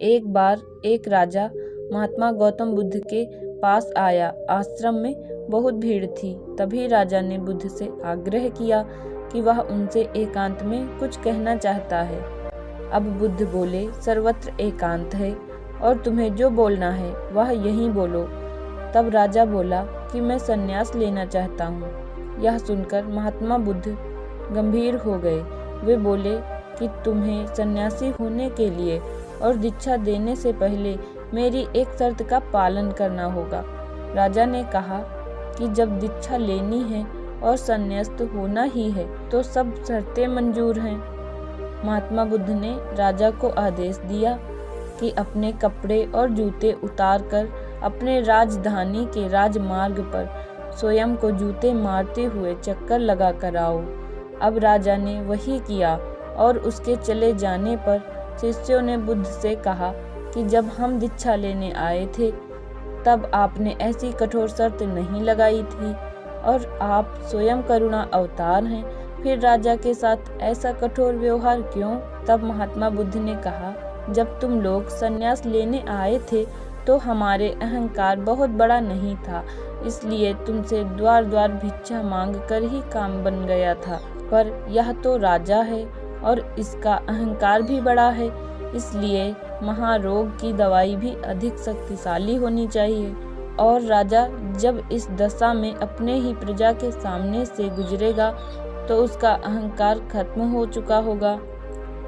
एक बार एक राजा महात्मा गौतम बुद्ध के पास आया। आश्रम में बहुत भीड़ थी। तभी राजा ने बुद्ध से आग्रह किया कि वह उनसे एकांत में कुछ कहना चाहता है। अब बुद्ध बोले, सर्वत्र एकांत है और तुम्हें जो बोलना है वह यहीं बोलो। तब राजा बोला कि मैं संन्यास लेना चाहता हूँ। यह सुनकर महात्मा बुद्ध गंभीर हो गए। वे बोले कि तुम्हें सन्यासी होने के लिए और दीक्षा देने से पहले मेरी एक शर्त का पालन करना होगा। राजा ने कहा कि जब दीक्षा लेनी है और संन्यास्त होना ही है तो सब शर्तें मंजूर हैं। महात्मा बुद्ध ने राजा को आदेश दिया कि अपने कपड़े और जूते उतार कर अपने राजधानी के राजमार्ग पर स्वयं को जूते मारते हुए चक्कर लगा कर आओ। अब राजा ने वही किया और उसके चले जाने पर शिष्यों ने बुद्ध से कहा कि जब हम दीक्षा लेने आए थे तब आपने ऐसी कठोर शर्त नहीं लगाई थी और आप स्वयं करुणा अवतार हैं, फिर राजा के साथ ऐसा कठोर व्यवहार क्यों? तब महात्मा बुद्ध ने कहा, जब तुम लोग संन्यास लेने आए थे तो हमारे अहंकार बहुत बड़ा नहीं था, इसलिए तुमसे द्वार द्वार भिक्षा मांग कर ही काम बन गया था। पर यह तो राजा है और इसका अहंकार भी बड़ा है, इसलिए महारोग की दवाई भी अधिक शक्तिशाली होनी चाहिए। और राजा जब इस दशा में अपने ही प्रजा के सामने से गुजरेगा तो उसका अहंकार खत्म हो चुका होगा।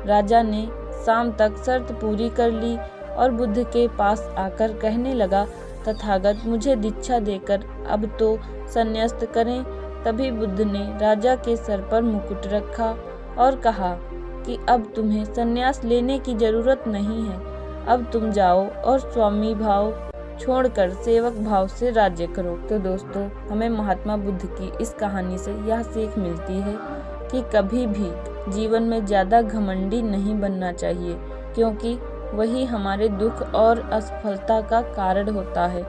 राजा ने शाम तक शर्त पूरी कर ली और बुद्ध के पास आकर कहने लगा, तथागत मुझे दीक्षा देकर अब तो संन्यास्त करें। तभी बुद्ध ने राजा के सर पर मुकुट रखा और कहा कि अब तुम्हें संन्यास लेने की जरूरत नहीं है, अब तुम जाओ और स्वामी भाव छोड़कर सेवक भाव से राज्य करो। तो दोस्तों, हमें महात्मा बुद्ध की इस कहानी से यह सीख मिलती है कि कभी भी जीवन में ज़्यादा घमंडी नहीं बनना चाहिए, क्योंकि वही हमारे दुख और असफलता का कारण होता है।